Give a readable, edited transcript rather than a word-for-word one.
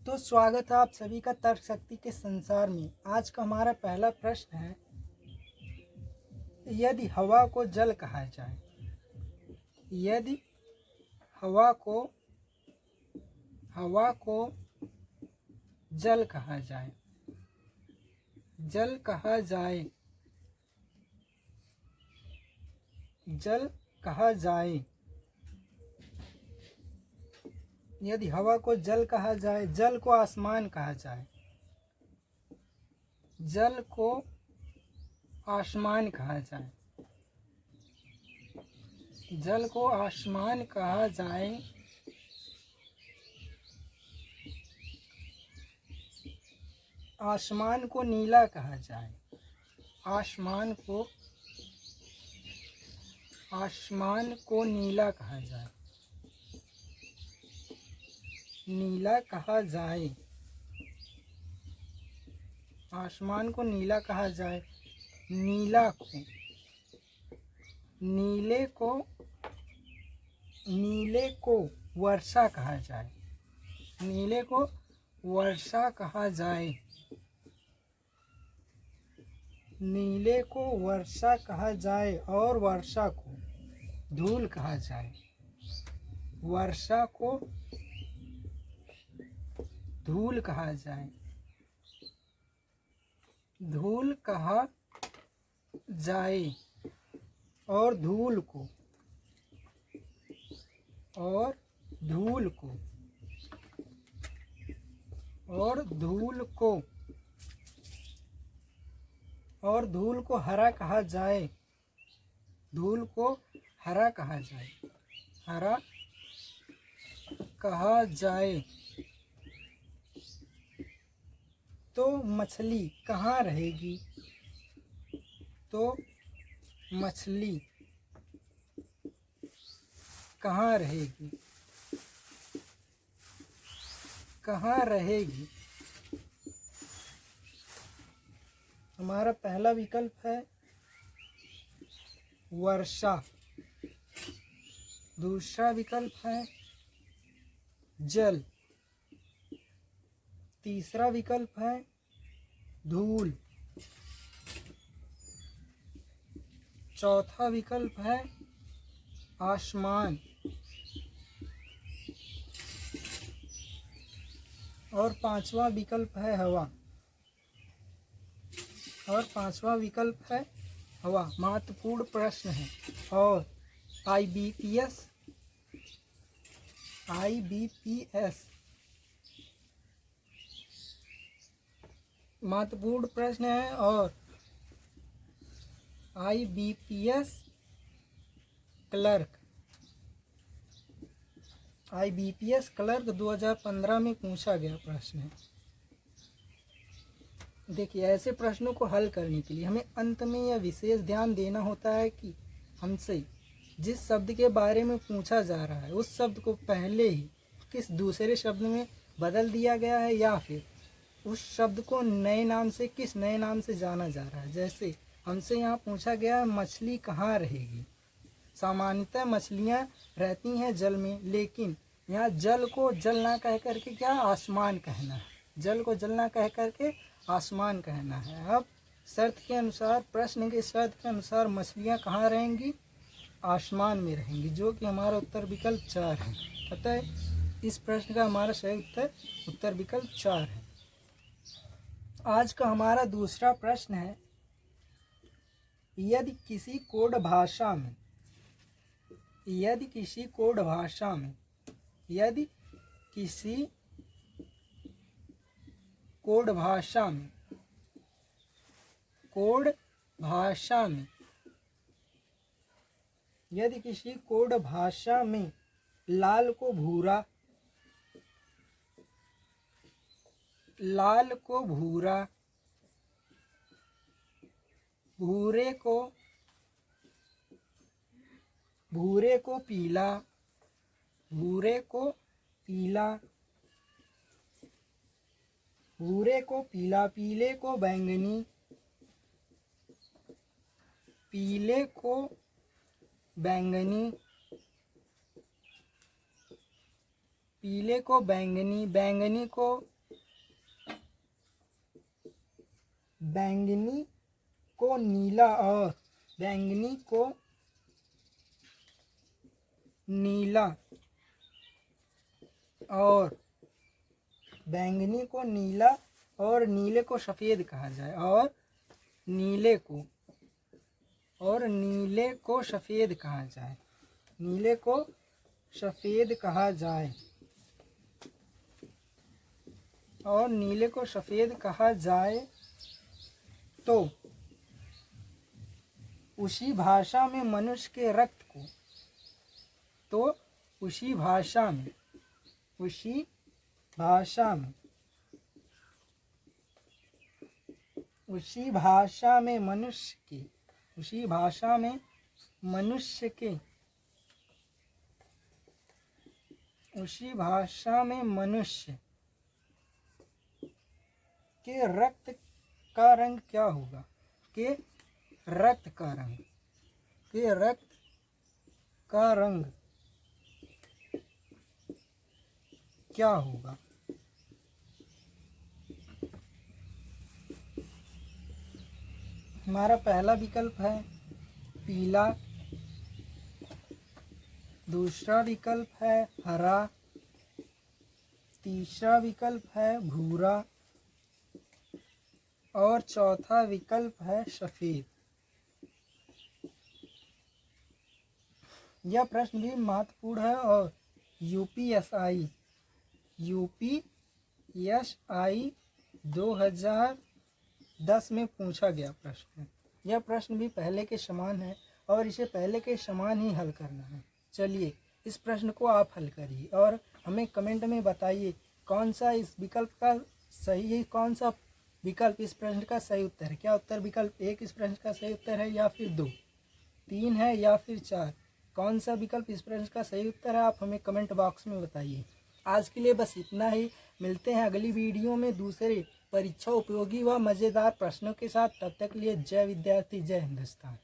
तो स्वागत है आप सभी का तर्क शक्ति के संसार में। आज का हमारा पहला प्रश्न है, यदि हवा को जल कहा जाए, यदि हवा को जल कहा जाए, जल कहा जाए, जल कहा जाए, यदि हवा को जल कहा जाए, जल को आसमान कहा जाए, जल को आसमान कहा जाए, जल को आसमान कहा जाए, आसमान को नीला कहा जाए, आसमान को नीला कहा जाए, नीला कहा जाए, आसमान को नीला कहा जाए, नीला को, नीले को वर्षा कहा जाए, नीले को वर्षा कहा जाए, नीले को वर्षा कहा जाए, और वर्षा को धूल कहा जाए, वर्षा को धूल कहा जाए, धूल कहा जाए, और धूल को, और धूल को, और धूल को, और धूल को हरा कहा जाए, धूल को हरा कहा जाए, हरा कहा जाए। तो मछली कहाँ रहेगी? तो मछली कहाँ रहेगी? कहाँ रहेगी? हमारा पहला विकल्प है वर्षा, दूसरा विकल्प है जल, तीसरा विकल्प है धूल, चौथा विकल्प है आसमान, और पांचवा विकल्प है हवा, और पांचवा विकल्प है हवा। महत्वपूर्ण प्रश्न है और IBPS महत्वपूर्ण प्रश्न है, और IBPS क्लर्क 2015 में पूछा गया प्रश्न है। देखिए, ऐसे प्रश्नों को हल करने के लिए हमें अंत में यह विशेष ध्यान देना होता है कि हमसे जिस शब्द के बारे में पूछा जा रहा है उस शब्द को पहले ही किस दूसरे शब्द में बदल दिया गया है, या फिर उस शब्द को नए नाम से किस नए नाम से जाना जा रहा है। जैसे हमसे यहाँ पूछा गया है मछली कहाँ रहेगी। सामान्यतः मछलियाँ रहती हैं जल में, लेकिन यहाँ जल को जल ना कह करके क्या आसमान कहना है, जल को जल ना कह करके आसमान कहना है। अब शर्त के अनुसार, प्रश्न के शर्त के अनुसार मछलियाँ कहाँ रहेंगी? आसमान में रहेंगी, जो कि हमारा उत्तर विकल्प 4 है। अतः इस प्रश्न का हमारा सही उत्तर विकल्प 4 है। आज का हमारा दूसरा प्रश्न है, यदि किसी कोड भाषा में, यदि किसी कोड भाषा में, यदि किसी कोड भाषा में, कोड भाषा में, यदि किसी कोड भाषा में लाल को भूरा, लाल को भूरा, भूरे को पीला, भूरे को पीला, भूरे को पीला, पीले को बैंगनी, पीले को बैंगनी, पीले को बैंगनी, बैंगनी को बैंगनी को नीला और बैंगनी को नीला और बैंगनी को नीला और नीले को सफ़ेद कहा जाए और नीले को सफ़ेद कहा जाए, नीले को सफ़ेद कहा जाए और नीले को सफ़ेद कहा जाए तो उसी भाषा में मनुष्य के रक्त को, तो उसी भाषा में मनुष्य के रक्त का रंग क्या होगा, के रक्त का रंग क्या होगा। हमारा पहला विकल्प है पीला, दूसरा विकल्प है हरा, तीसरा विकल्प है भूरा और चौथा विकल्प है सफ़ेद। यह प्रश्न भी महत्वपूर्ण है और यूपीएसआई 2010 में पूछा गया प्रश्न है। यह प्रश्न भी पहले के समान है और इसे पहले के समान ही हल करना है। चलिए इस प्रश्न को आप हल करिए और हमें कमेंट में बताइए कौन सा इस विकल्प का सही है, कौन सा विकल्प इस प्रश्न का सही उत्तर है। क्या उत्तर विकल्प 1 इस प्रश्न का सही उत्तर है या फिर 2, 3 है या फिर 4? कौन सा विकल्प इस प्रश्न का सही उत्तर है आप हमें कमेंट बॉक्स में बताइए। आज के लिए बस इतना ही। मिलते हैं अगली वीडियो में दूसरे परीक्षा उपयोगी व मज़ेदार प्रश्नों के साथ। तब तक के लिए जय विद्यार्थी, जय हिंदुस्तान।